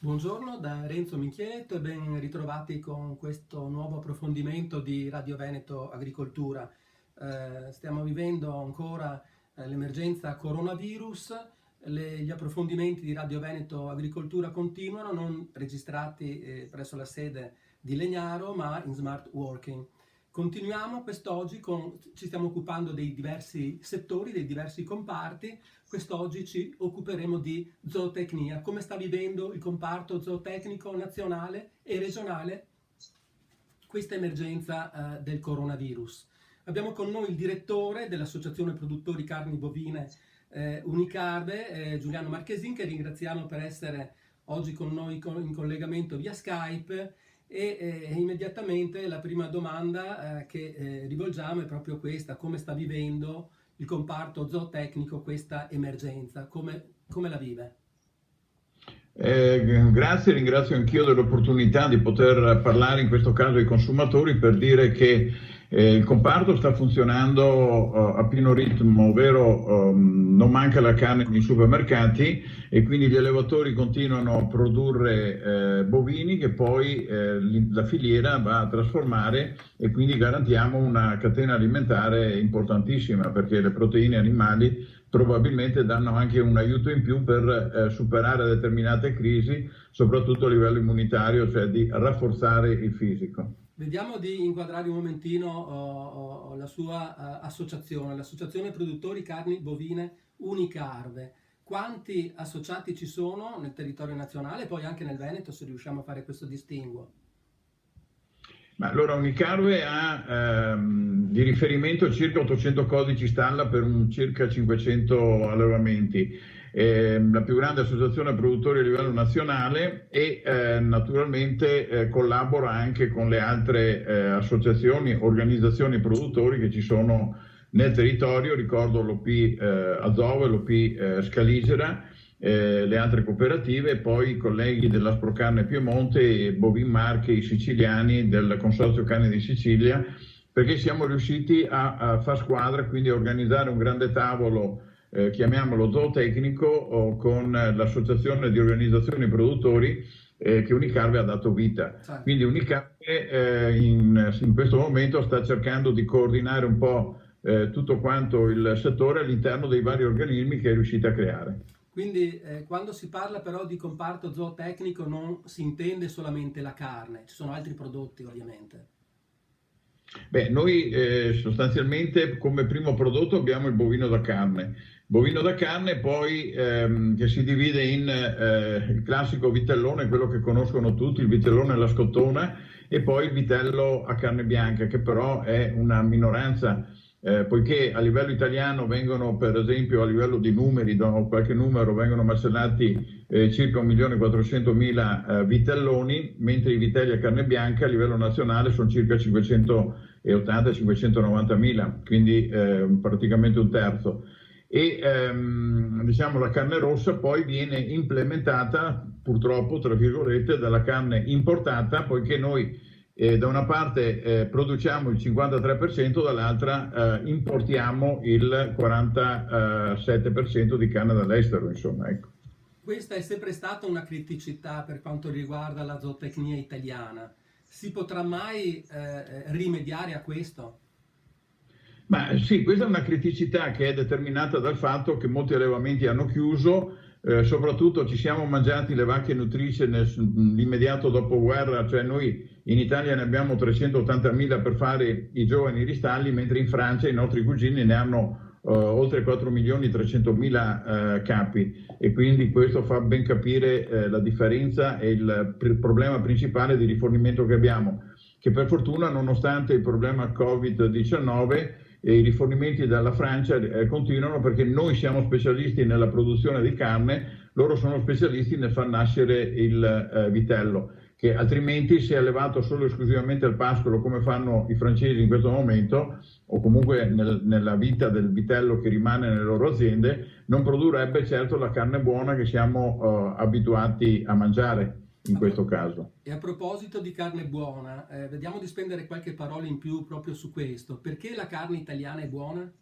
Buongiorno da Renzo Micheletto e ben ritrovati con questo nuovo approfondimento di Radio Veneto Agricoltura. Stiamo vivendo ancora l'emergenza coronavirus, gli approfondimenti di Radio Veneto Agricoltura continuano, non registrati presso la sede di Legnaro ma in smart working. Continuiamo quest'oggi ci stiamo occupando dei diversi settori, dei diversi comparti. Quest'oggi ci occuperemo di zootecnia, come sta vivendo il comparto zootecnico nazionale e regionale questa emergenza del coronavirus. Abbiamo con noi il direttore dell'Associazione Produttori Carni Bovine Unicarve, Giuliano Marchesin, che ringraziamo per essere oggi con noi in collegamento via Skype. E immediatamente la prima domanda che rivolgiamo è proprio questa: come sta vivendo il comparto zootecnico questa emergenza? Come la vive? Grazie, ringrazio anch'io dell'opportunità di poter parlare in questo caso ai consumatori per dire che il comparto sta funzionando a pieno ritmo, ovvero non manca la carne nei supermercati e quindi gli allevatori continuano a produrre bovini che poi la filiera va a trasformare e quindi garantiamo una catena alimentare importantissima, perché le proteine animali probabilmente danno anche un aiuto in più per superare determinate crisi, soprattutto a livello immunitario, cioè di rafforzare il fisico. Vediamo di inquadrare un momentino la sua associazione, l'Associazione Produttori Carni Bovine Unicarve. Quanti associati ci sono nel territorio nazionale e poi anche nel Veneto, se riusciamo a fare questo distinguo? Ma allora Unicarve ha di riferimento circa 800 codici stalla per circa 500 allevamenti. La più grande associazione produttori a livello nazionale e naturalmente collabora anche con le altre associazioni, organizzazioni produttori che ci sono nel territorio. Ricordo l'OP Azove, l'OP Scaligera, le altre cooperative e poi i colleghi dell'Asprocarne Piemonte e Bovin Marche, i siciliani del Consorzio Carne di Sicilia, perché siamo riusciti a far squadra, quindi a organizzare un grande tavolo, chiamiamolo zootecnico, con l'associazione di organizzazioni produttori che Unicarve ha dato vita. Certo. Quindi Unicarve in questo momento sta cercando di coordinare un po' tutto quanto il settore all'interno dei vari organismi che è riuscita a creare. Quindi quando si parla però di comparto zootecnico non si intende solamente la carne, ci sono altri prodotti ovviamente. Beh, noi sostanzialmente come primo prodotto abbiamo il bovino da carne. Bovino da carne poi che si divide in il classico vitellone, quello che conoscono tutti, il vitellone e la scottona, e poi il vitello a carne bianca, che però è una minoranza. Poiché a livello italiano vengono, per esempio a livello di numeri, do qualche numero, vengono macellati circa 1.400.000 vitelloni, mentre i vitelli a carne bianca a livello nazionale sono circa 580-590.000, quindi praticamente un terzo. E diciamo la carne rossa poi viene implementata purtroppo, tra virgolette, dalla carne importata, poiché noi da una parte produciamo il 53%, dall'altra importiamo il 47% di canna dall'estero, insomma, ecco. Questa è sempre stata una criticità per quanto riguarda la zootecnia italiana. Si potrà mai rimediare a questo? Ma sì, questa è una criticità che è determinata dal fatto che molti allevamenti hanno chiuso, soprattutto ci siamo mangiati le vacche nutrice nell'immediato dopoguerra, cioè noi in Italia ne abbiamo 380.000 per fare i giovani ristalli, mentre in Francia i nostri cugini ne hanno oltre 4.300.000 capi, e quindi questo fa ben capire la differenza e il problema principale di rifornimento che abbiamo, che per fortuna nonostante il problema Covid-19 i rifornimenti dalla Francia continuano, perché noi siamo specialisti nella produzione di carne, loro sono specialisti nel far nascere il vitello, che altrimenti se allevato solo e esclusivamente al pascolo come fanno i francesi in questo momento, o comunque nella vita del vitello che rimane nelle loro aziende, non produrrebbe certo la carne buona che siamo abituati a mangiare in questo caso. E a proposito di carne buona, vediamo di spendere qualche parola in più proprio su questo. Perché la carne italiana è buona?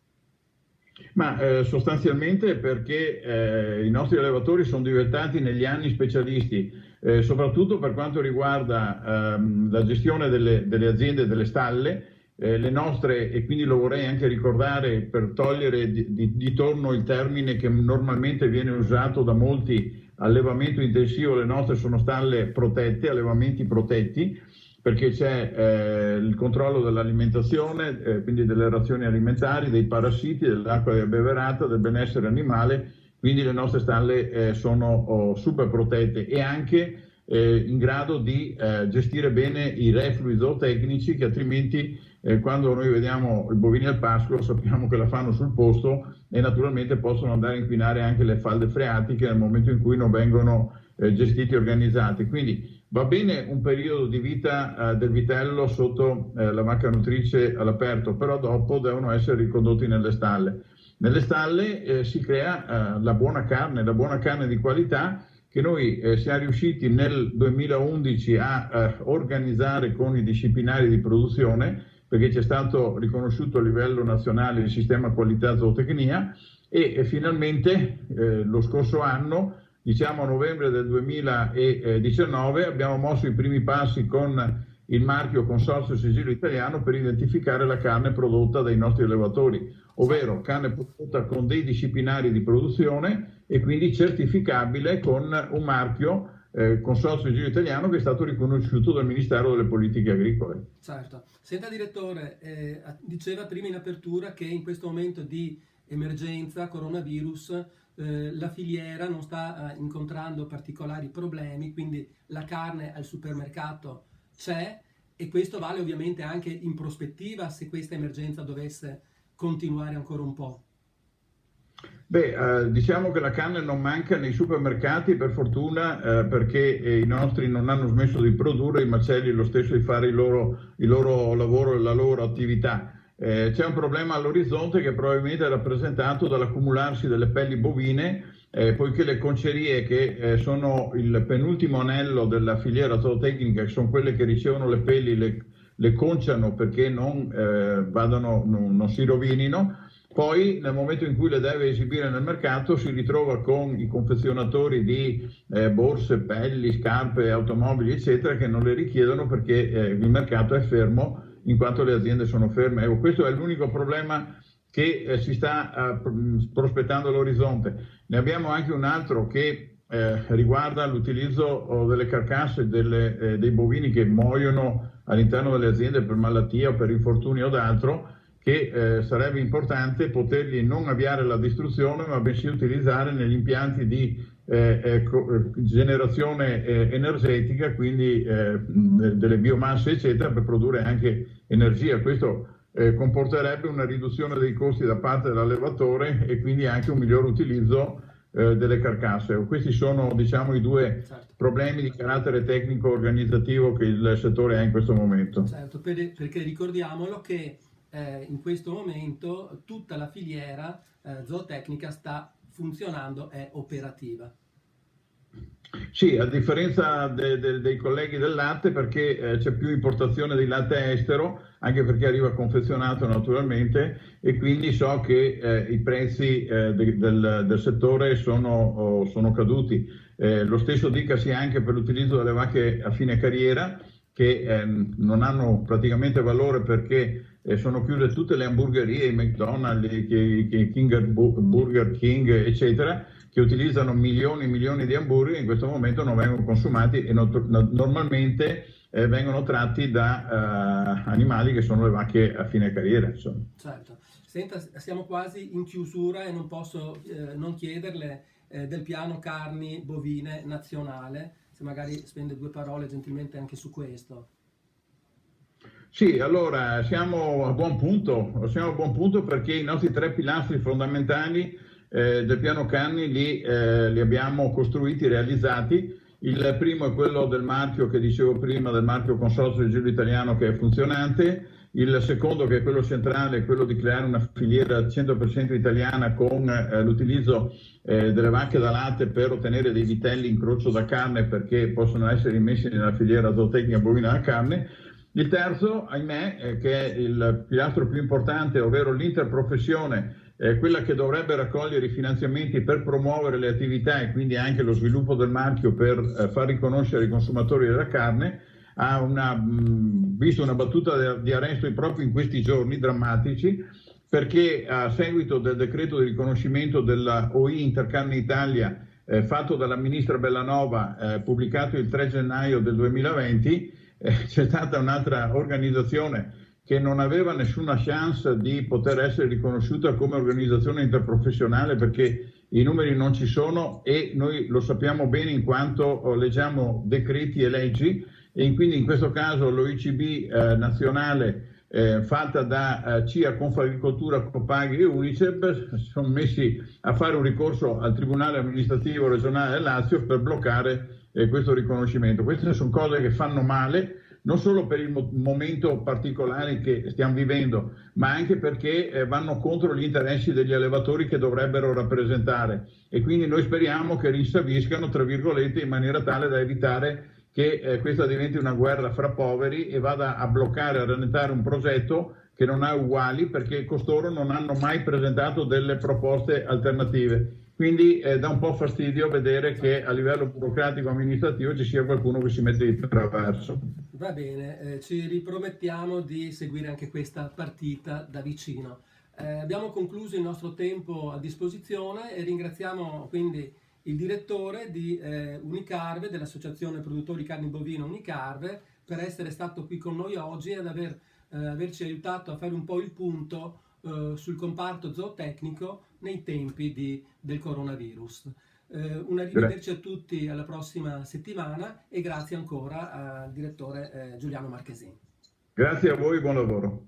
Ma sostanzialmente perché i nostri allevatori sono diventati negli anni specialisti, soprattutto per quanto riguarda la gestione delle aziende, delle stalle, le nostre, e quindi lo vorrei anche ricordare per togliere di torno il termine che normalmente viene usato da molti, allevamento intensivo, le nostre sono stalle protette, allevamenti protetti, perché c'è il controllo dell'alimentazione, quindi delle razioni alimentari, dei parassiti, dell'acqua abbeverata, del benessere animale, quindi le nostre stalle sono super protette e anche in grado di gestire bene i reflui zootecnici che altrimenti quando noi vediamo i bovini al pascolo sappiamo che la fanno sul posto e naturalmente possono andare a inquinare anche le falde freatiche nel momento in cui non vengono gestiti e organizzati. Quindi va bene un periodo di vita del vitello sotto la vacca nutrice all'aperto, però dopo devono essere ricondotti nelle stalle. Nelle stalle si crea la buona carne di qualità che noi siamo riusciti nel 2011 a organizzare con i disciplinari di produzione, perché c'è stato riconosciuto a livello nazionale il sistema qualità zootecnia e finalmente lo scorso anno, diciamo a novembre del 2019, abbiamo mosso i primi passi con il marchio Consorzio Sigillo Italiano per identificare la carne prodotta dai nostri allevatori, ovvero carne prodotta con dei disciplinari di produzione e quindi certificabile con un marchio Consorzio Sigillo Italiano che è stato riconosciuto dal Ministero delle Politiche Agricole. Certo. Senta direttore, diceva prima in apertura che in questo momento di emergenza coronavirus la filiera non sta incontrando particolari problemi, quindi la carne al supermercato c'è e questo vale ovviamente anche in prospettiva se questa emergenza dovesse continuare ancora un po'. Diciamo che la carne non manca nei supermercati per fortuna perché i nostri non hanno smesso di produrre, i macelli lo stesso di fare il loro lavoro e la loro attività. C'è un problema all'orizzonte che probabilmente è rappresentato dall'accumularsi delle pelli bovine, poiché le concerie che sono il penultimo anello della filiera zootecnica, che sono quelle che ricevono le pelli, le conciano perché non si rovinino. Poi nel momento in cui le deve esibire nel mercato si ritrova con i confezionatori di borse, pelli, scarpe, automobili eccetera che non le richiedono perché il mercato è fermo in quanto le aziende sono ferme. Questo è l'unico problema che si sta prospettando all'orizzonte. Ne abbiamo anche un altro che riguarda l'utilizzo delle carcasse dei bovini che muoiono all'interno delle aziende per malattia o per infortunio o d'altro, che sarebbe importante poterli non avviare alla distruzione ma bensì utilizzare negli impianti di generazione energetica, quindi delle biomasse eccetera per produrre anche energia. Questo comporterebbe una riduzione dei costi da parte dell'allevatore e quindi anche un miglior utilizzo delle carcasse. Questi sono diciamo i due problemi di carattere tecnico organizzativo che il settore ha in questo momento. Certo, perché ricordiamolo che in questo momento tutta la filiera zootecnica sta funzionando, è operativa. Sì, a differenza dei colleghi del latte, perché c'è più importazione di latte estero, anche perché arriva confezionato naturalmente, e quindi so che i prezzi del settore sono caduti. Lo stesso dicasi anche per l'utilizzo delle vacche a fine carriera, che non hanno praticamente valore perché sono chiuse tutte le hamburgerie, i McDonald's, Burger King, eccetera, che utilizzano milioni e milioni di hamburger e in questo momento non vengono consumati e normalmente vengono tratti da animali che sono le vacche a fine carriera. Insomma. Certo. Senta, siamo quasi in chiusura e non posso non chiederle del piano carni bovine nazionale, se magari spende due parole gentilmente anche su questo. Sì, allora siamo a buon punto perché i nostri tre pilastri fondamentali del piano carni li abbiamo costruiti, realizzati. Il primo è quello del marchio che dicevo prima, del marchio Consorzio Sigillo Italiano, che è funzionante. Il secondo, che è quello centrale, è quello di creare una filiera 100% italiana con l'utilizzo delle vacche da latte per ottenere dei vitelli incrocio da carne perché possono essere immessi nella filiera zootecnica bovina da carne. Il terzo, ahimè, che è il pilastro più importante, ovvero l'interprofessione quella che dovrebbe raccogliere i finanziamenti per promuovere le attività e quindi anche lo sviluppo del marchio per far riconoscere i consumatori della carne, ha visto una battuta di arresto proprio in questi giorni drammatici, perché a seguito del decreto di riconoscimento della OI Intercarne Italia fatto dalla ministra Bellanova, pubblicato il 3 gennaio del 2020, c'è stata un'altra organizzazione che non aveva nessuna chance di poter essere riconosciuta come organizzazione interprofessionale, perché i numeri non ci sono e noi lo sappiamo bene in quanto leggiamo decreti e leggi, e quindi in questo caso l'OICB nazionale fatta da CIA, Confagricoltura, Copagri e Unicef sono messi a fare un ricorso al Tribunale amministrativo regionale del Lazio per bloccare questo riconoscimento. Queste sono cose che fanno male, non solo per il momento particolare che stiamo vivendo, ma anche perché vanno contro gli interessi degli allevatori che dovrebbero rappresentare, e quindi noi speriamo che rinsaviscano, tra virgolette, in maniera tale da evitare che questa diventi una guerra fra poveri e vada a bloccare, a rallentare un progetto che non ha uguali, perché costoro non hanno mai presentato delle proposte alternative. Quindi dà un po' fastidio vedere che a livello burocratico amministrativo ci sia qualcuno che si mette di traverso. Va bene, ci ripromettiamo di seguire anche questa partita da vicino. Abbiamo concluso il nostro tempo a disposizione e ringraziamo quindi il direttore di Unicarve, dell'Associazione Produttori Carni Bovine Unicarve, per essere stato qui con noi oggi ed averci aiutato a fare un po' il punto sul comparto zootecnico nei tempi del coronavirus. Un arrivederci a tutti alla prossima settimana e grazie ancora al direttore Giuliano Marchesini. Grazie a voi, buon lavoro.